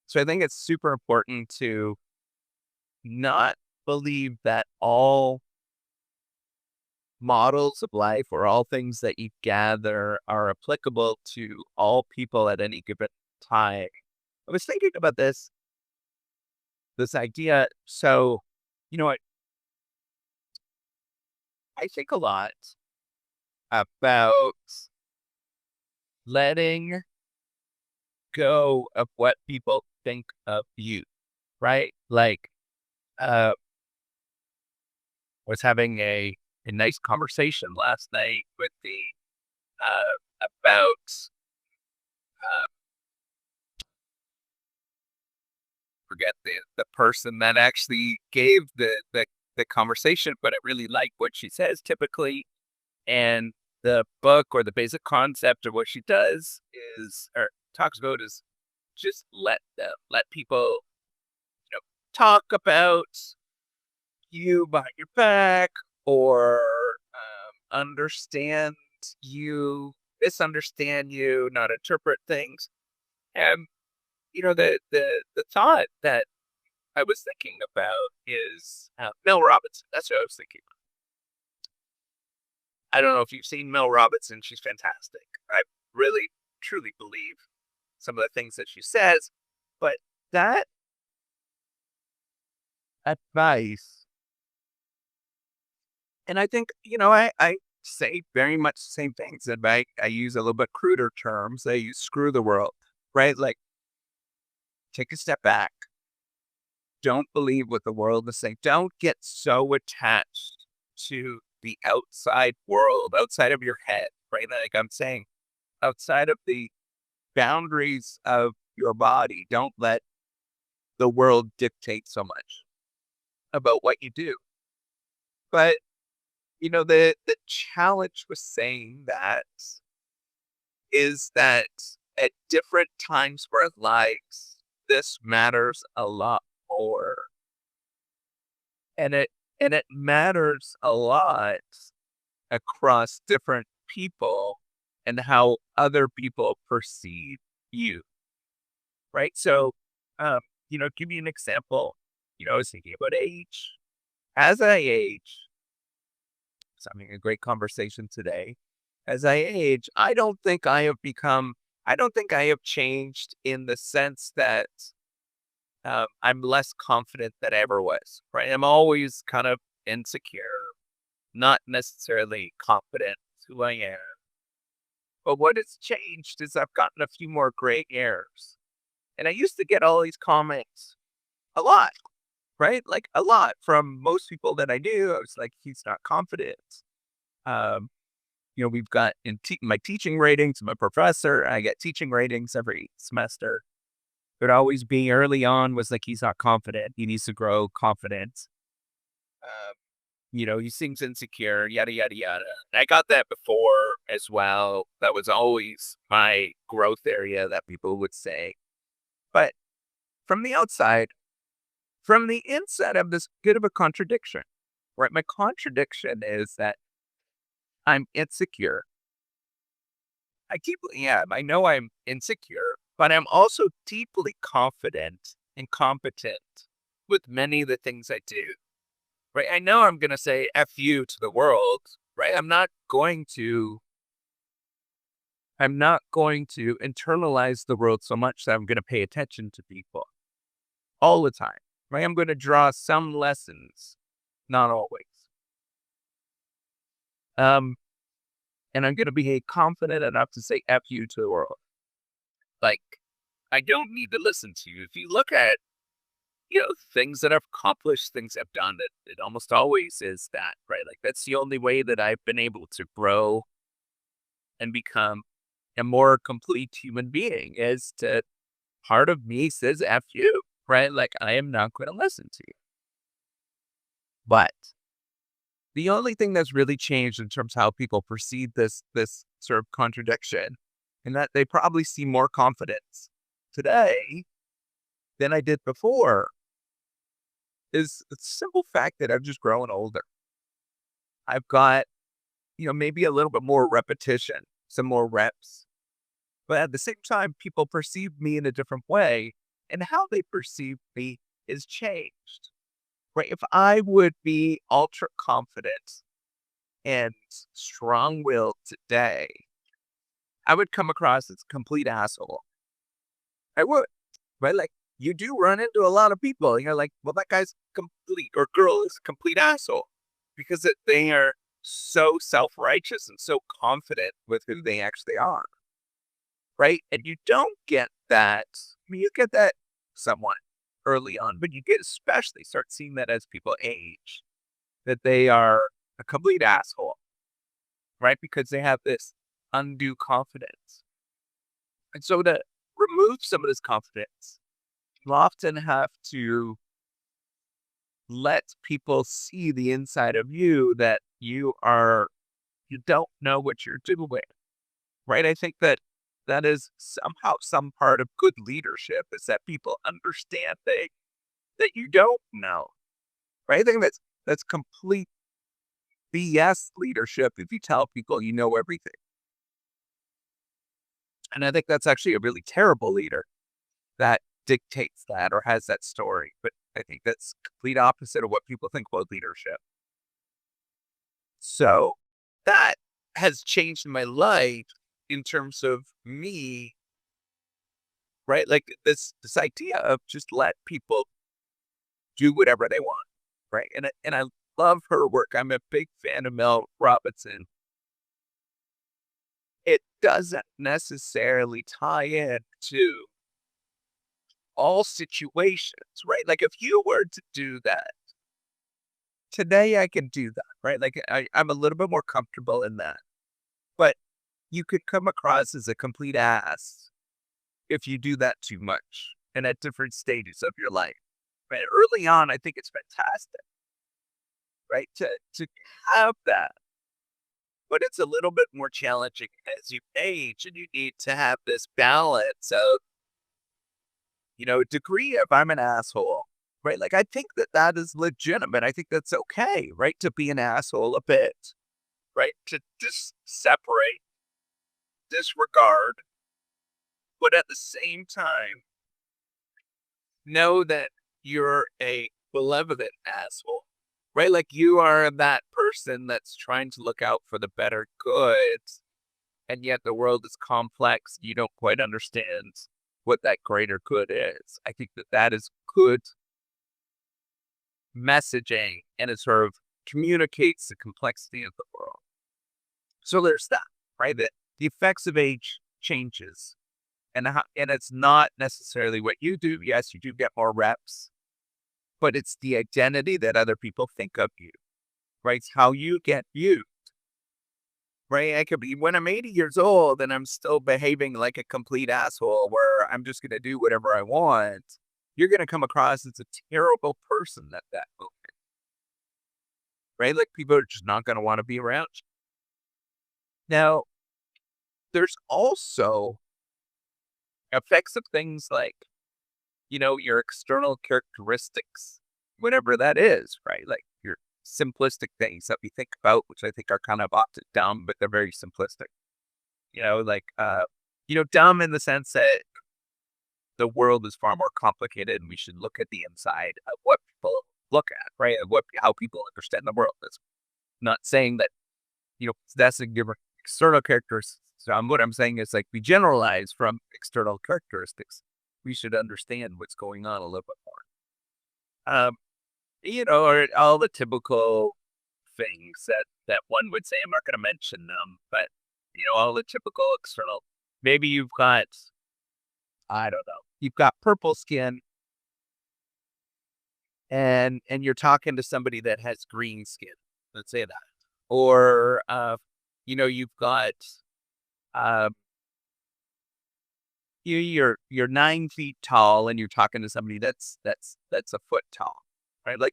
So I think it's super important to not believe that all models of life or all things that you gather are applicable to all people at any given time. I was thinking about this idea. So, you know what? I think a lot about letting go of what people think of you, right? Like, uh, was having a nice conversation last night with the about uh, forget the person that actually gave the conversation, but I really like what she says typically. And the book or the basic concept of what she does is or talks about is just let people talk about you behind your back or understand you, misunderstand you, not interpret things. And the thought that I was thinking about is Mel Robinson. That's what I was thinking. I don't know if you've seen Mel Robinson. She's fantastic. I really, truly believe some of the things that she says, but that advice, and I think, I say very much the same things, and I use a little bit cruder terms. I use screw the world, right? Like, take a step back. Don't believe what the world is saying. Don't get so attached to the outside world, outside of your head, right? Like I'm saying, outside of the boundaries of your body. Don't let the world dictate so much about what you do. But, the challenge with saying that is that at different times for our lives, this matters a lot more. And it matters a lot across different people and how other people perceive you. Right. So, give you an example. I was thinking about age. As I age, so having a great conversation today. As I age, I don't think I have changed in the sense that I'm less confident than I ever was, right? I'm always kind of insecure, not necessarily confident who I am. But what has changed is I've gotten a few more gray hairs. And I used to get all these comments a lot, right? Like a lot from most people that I knew. I was like, he's not confident. Um, we've got my teaching ratings. I'm a professor. I get teaching ratings every semester. It would always be early on was like, he's not confident. He needs to grow confidence. Um, he seems insecure, yada, yada, yada. And I got that before as well. That was always my growth area that people would say. But from the outside, from the inside of this bit of a contradiction, right? My contradiction is that I'm insecure. I know I'm insecure, but I'm also deeply confident and competent with many of the things I do, right? I know I'm going to say F you to the world, right? I'm not going to internalize the world so much that I'm going to pay attention to people all the time, right? I'm going to draw some lessons, not always. Um, and I'm going to be confident enough to say F you to the world. Like, I don't need to listen to you. If you look at, things that I've accomplished, things I've done, it almost always is that, right? Like, that's the only way that I've been able to grow and become a more complete human being is to part of me says F you, right? Like, I am not going to listen to you. But the only thing that's really changed in terms of how people perceive this sort of contradiction, and that they probably see more confidence today than I did before, is the simple fact that I've just grown older. I've got, maybe a little bit more repetition, some more reps. But at the same time, people perceive me in a different way. and how they perceive me is changed. Right? If I would be ultra confident and strong willed today, I would come across as a complete asshole. I would, right? Like you do run into a lot of people, and you're like, well, that guy's complete or girl is a complete asshole because they are so self righteous and so confident with who they actually are, right? And you don't get that. I mean, you get that somewhat early on, but you get especially start seeing that as people age, that they are a complete asshole, right? Because they have this undue confidence. And so to remove some of this confidence, you often have to let people see the inside of you that you don't know what you're doing, right? I think that that is somehow some part of good leadership is that people understand that you don't know, right? I think that's complete BS leadership if you tell people you know everything. And I think that's actually a really terrible leader that dictates that or has that story. But I think that's complete opposite of what people think about leadership. So that has changed my life in terms of me, right? Like this idea of just let people do whatever they want, right? And I love her work. I'm a big fan of Mel Robinson. It doesn't necessarily tie in to all situations, right? Like if you were to do that today, I can do that, right? Like I'm a little bit more comfortable in that. But you could come across as a complete ass if you do that too much and at different stages of your life. Right. Early on, I think it's fantastic, right? To have that. But it's a little bit more challenging as you age and you need to have this balance of, degree of I'm an asshole, right? Like I think that that is legitimate. I think that's okay, right? To be an asshole a bit, right? To just separate, disregard, but at the same time, know that you're a benevolent asshole, right? Like you are that person that's trying to look out for the better good, and yet the world is complex. You don't quite understand what that greater good is. I think that that is good messaging, and it sort of communicates the complexity of the world. So there's that, right? That the effects of age changes, and it's not necessarily what you do. Yes, you do get more reps, but it's the identity that other people think of you, right? It's how you get viewed, right? I could be when I'm 80 years old and I'm still behaving like a complete asshole where I'm just going to do whatever I want. You're going to come across as a terrible person at that moment, right? Like people are just not going to want to be around you. Now, there's also effects of things like, your external characteristics, whatever that is, right? Like your simplistic things that we think about, which I think are kind of often dumb, but they're very simplistic. Like, dumb in the sense that the world is far more complicated and we should look at the inside of what people look at, right? Of how people understand the world. That's not saying that, possessing different external characteristics. So what I'm saying is like we generalize from external characteristics. We should understand what's going on a little bit more. Or all the typical things that one would say. I'm not going to mention them, but all the typical external. Maybe you've got, I don't know, you've got purple skin, and you're talking to somebody that has green skin. Let's say that, or you've got uh, you're 9 feet tall, and you're talking to somebody that's a foot tall, right? Like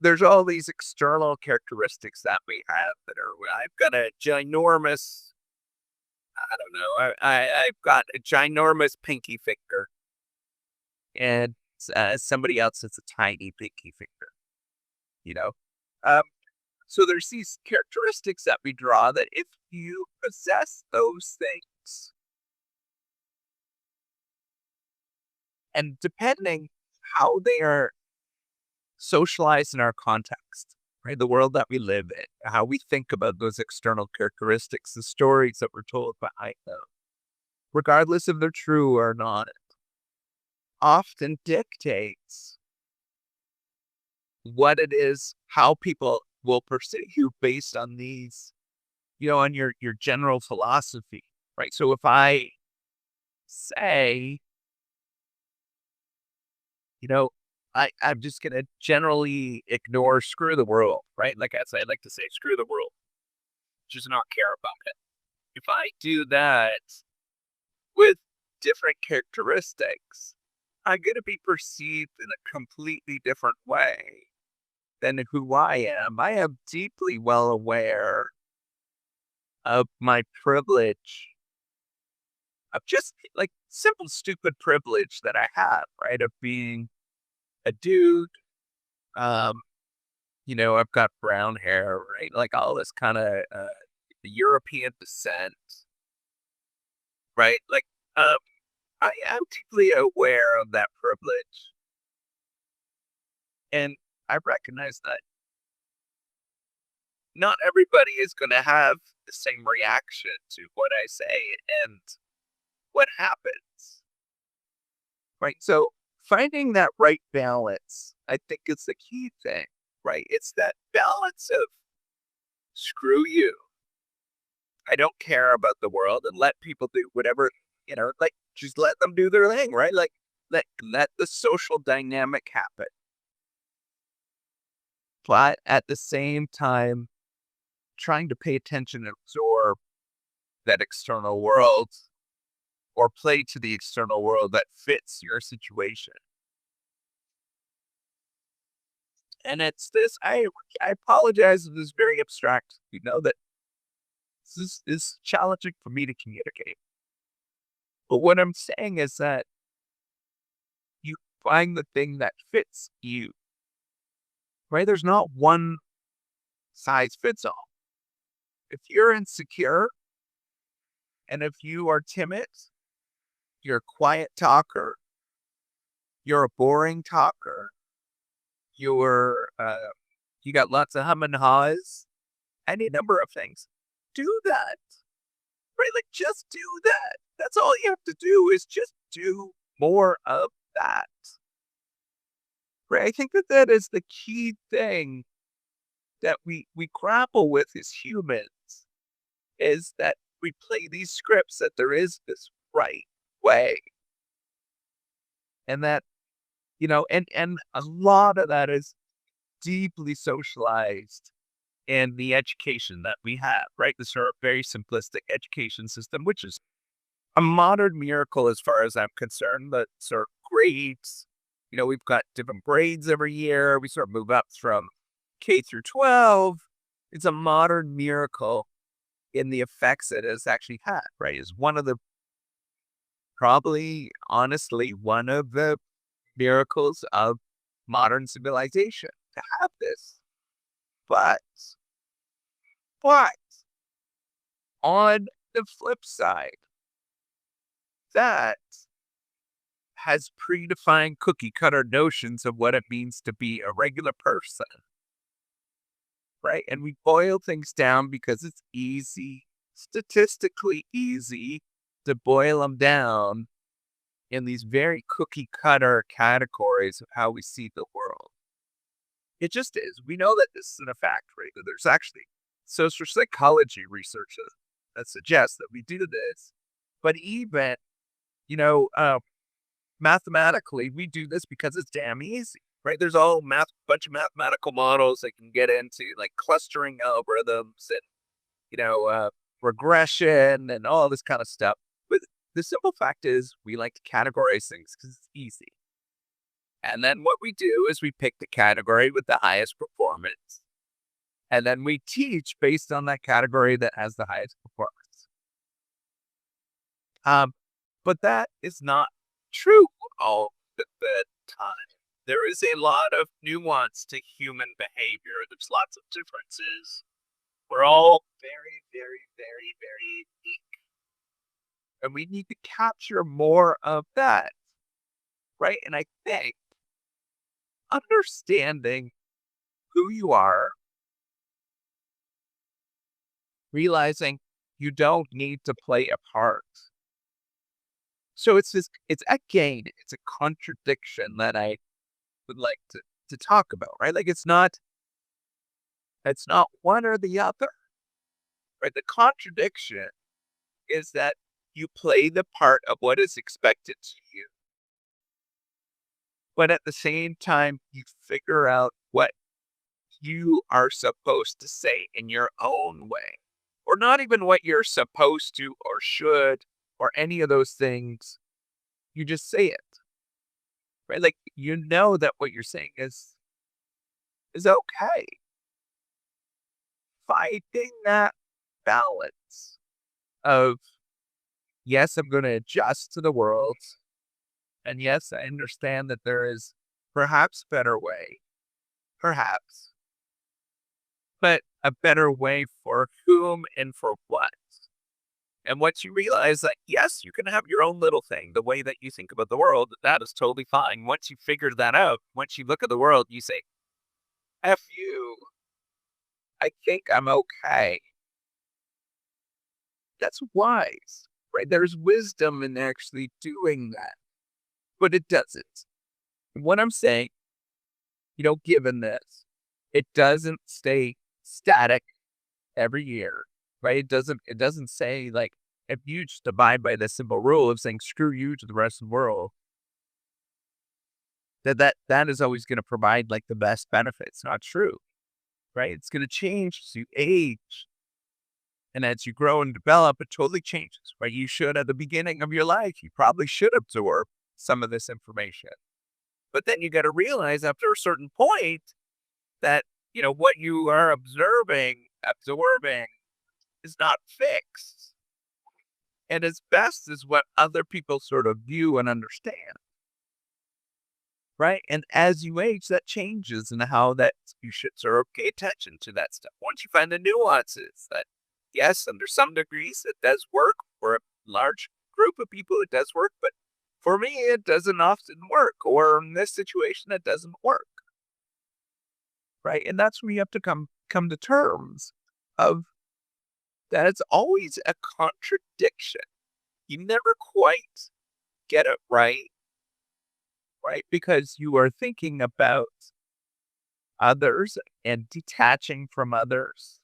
there's all these external characteristics that we have that are. I've got a ginormous. I don't know. I've got a ginormous pinky finger, and somebody else has a tiny pinky finger. You know, um, so there's these characteristics that we draw that if you possess those things, And depending how they are socialized in our context, right? The world that we live in, how we think about those external characteristics, the stories that we're told behind them, regardless if they're true or not, often dictates what it is, how people will perceive you based on these, on your general philosophy, right? So if I say, you know, I'm just gonna generally ignore screw the world, right? Like I said, I like to say screw the world, just not care about it. If I do that with different characteristics, I'm gonna be perceived in a completely different way than who I am. I am deeply well aware of my privilege, of just like simple, stupid privilege that I have, right? Of being a dude. Um, I've got brown hair, right? Like all this kind of European descent, right? Like, um, I am deeply aware of that privilege. And I recognize that not everybody is going to have the same reaction to what I say and what happens, right? So finding that right balance, I think is the key thing, right? It's that balance of screw you. I don't care about the world and let people do whatever, like just let them do their thing, right? Like let the social dynamic happen. But at the same time, trying to pay attention and absorb that external world or play to the external world that fits your situation. And it's this, I apologize if this is very abstract. That this is challenging for me to communicate. But what I'm saying is that you find the thing that fits you, right? There's not one size fits all. If you're insecure and if you are timid, you're a quiet talker, you're a boring talker, you got lots of hum and haws, any number of things. Do that, right? Like just do that. That's all you have to do is just do more of that. Right? I think that that is the key thing that we grapple with as humans is that we play these scripts that there is this right way. And that, and a lot of that is deeply socialized in the education that we have, right? The sort of very simplistic education system, which is a modern miracle as far as I'm concerned. The sort of grades, we've got different grades every year. We sort of move up from K through 12. It's a modern miracle in the effects it has actually had, right? Is one of the probably honestly one of the miracles of modern civilization to have this. But but on the flip side, that has predefined cookie cutter notions of what it means to be a regular person, right? And we boil things down because it's easy, statistically easy to boil them down in these very cookie cutter categories of how we see the world. It just is. We know that this is a fact, right? That there's actually social psychology research that suggests that we do this. But even, you know, uh, mathematically, we do this because it's damn easy, right? There's all bunch of mathematical models that can get into like clustering algorithms and, you know, uh, regression and all this kind of stuff. But the simple fact is we like to categorize things because it's easy. And then what we do is we pick the category with the highest performance. And then we teach based on that category that has the highest performance. Um, but that is not true all the time. There is a lot of nuance to human behavior. There's lots of differences. We're all very, very, very, very unique. And we need to capture more of that. right? And I think understanding who you are, realizing you don't need to play a part. So it's a contradiction that I would like to talk about, right? Like it's not one or the other, right? The contradiction is that you play the part of what is expected to you, but at the same time, you figure out what you are supposed to say in your own way, or not even what you're supposed to or should or any of those things. You just say it, right? Like, you know that what you're saying is okay. Finding that balance of, yes, I'm going to adjust to the world. And yes, I understand that there is perhaps a better way, perhaps, but a better way for whom and for what. And once you realize that, yes, you can have your own little thing, the way that you think about the world, that is totally fine. Once you figure that out, once you look at the world, you say, F you, I think I'm okay. That's wise, right? There's wisdom in actually doing that, but it doesn't. What I'm saying, given this, it doesn't stay static every year, right? It doesn't say like, if you just abide by the simple rule of saying screw you to the rest of the world, that is always going to provide like the best benefits. Not true, right? It's going to change as you age. And as you grow and develop, it totally changes, right? You should, at the beginning of your life, you probably should absorb some of this information. But then you got to realize after a certain point that, what you are absorbing is not fixed. And as best as what other people sort of view and understand, right? And as you age, that changes and how that you should sort of pay attention to that stuff. Once you find the nuances that, yes, under some degrees, it does work. For a large group of people, it does work. But for me, it doesn't often work. Or in this situation, it doesn't work. Right. And that's where you have to come to terms of that it's always a contradiction. You never quite get it right. Right. Because you are thinking about others and detaching from others,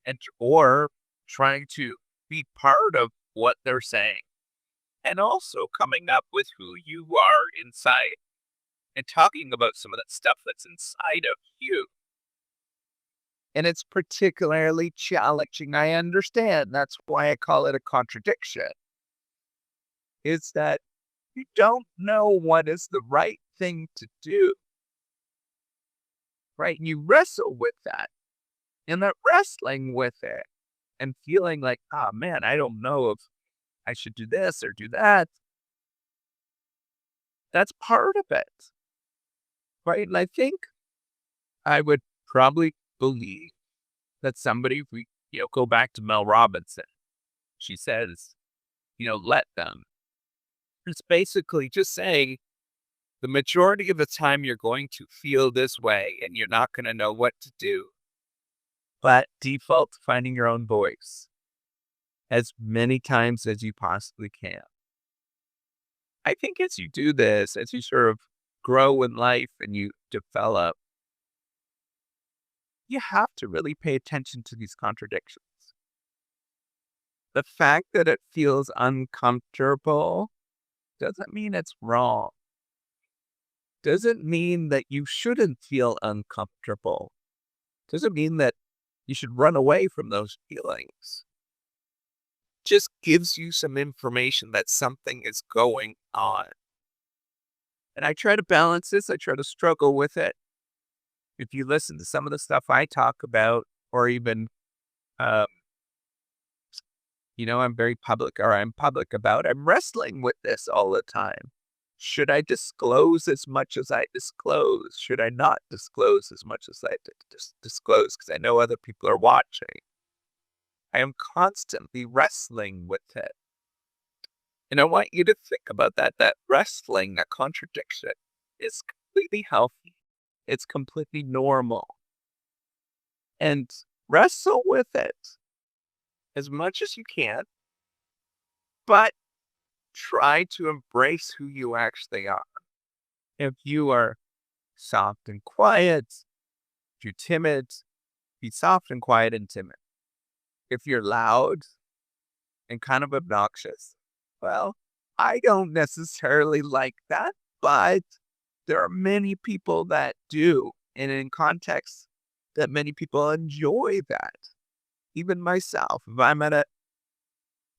and or trying to be part of what they're saying, and also coming up with who you are inside and talking about some of that stuff that's inside of you. And it's particularly challenging. I understand. That's why I call it a contradiction. Is that you don't know what is the right thing to do. Right? And you wrestle with that. And that wrestling with it and feeling like, oh man, I don't know if I should do this or do that. That's part of it. Right? And I think I would probably believe that somebody, if we, go back to Mel Robinson, she says, let them. It's basically just saying the majority of the time you're going to feel this way and you're not going to know what to do. But default to finding your own voice as many times as you possibly can. I think as you do this, as you sort of grow in life and you develop, you have to really pay attention to these contradictions. The fact that it feels uncomfortable doesn't mean it's wrong. Doesn't mean that you shouldn't feel uncomfortable. Doesn't mean that you should run away from those feelings. Just gives you some information that something is going on. And I try to balance this. I try to struggle with it. If you listen to some of the stuff I talk about, or even, I'm public about, I'm wrestling with this all the time. Should I disclose as much as I disclose? Should I not disclose as much as I disclose? Because I know other people are watching. I am constantly wrestling with it. And I want you to think about that wrestling, that contradiction is completely healthy. It's completely normal. And wrestle with it as much as you can, but try to embrace who you actually are. If you are soft and quiet, if you're timid, be soft and quiet and timid. If you're loud and kind of obnoxious, well, I don't necessarily like that, but there are many people that do. And in context, that many people enjoy that. Even myself, if I'm at a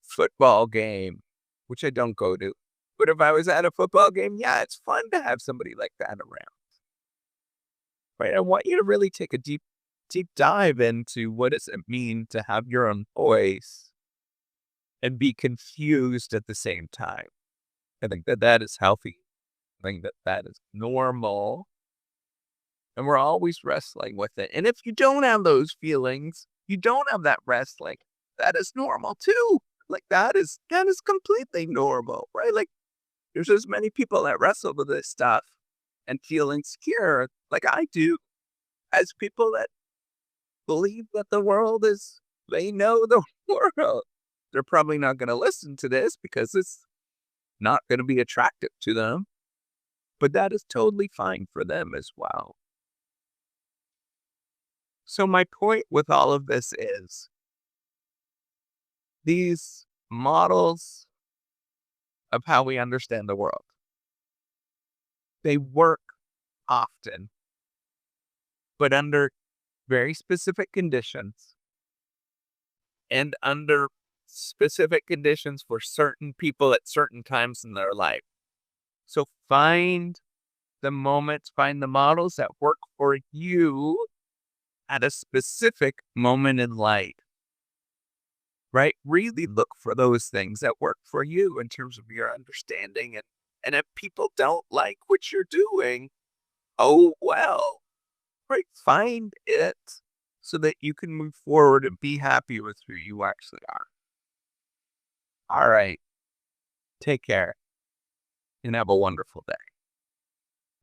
football game, which I don't go to, but if I was at a football game, yeah, it's fun to have somebody like that around. Right? I want you to really take a deep dive into what does it mean to have your own voice and be confused at the same time. I think that is healthy. I think that is normal. And we're always wrestling with it. And if you don't have those feelings, you don't have that wrestling, that is normal too. Like that is completely normal, right? Like there's as many people that wrestle with this stuff and feel insecure, like I do, as people that believe that the world is, they know the world. They're probably not going to listen to this because it's not going to be attractive to them, but that is totally fine for them as well. So my point with all of this is these models of how we understand the world, they work often, but under very specific conditions and under specific conditions for certain people at certain times in their life. So find the moments, find the models that work for you at a specific moment in life, right? Really look for those things that work for you in terms of your understanding. And if people don't like what you're doing, oh, well, right? Find it so that you can move forward and be happy with who you actually are. All right. Take care and have a wonderful day.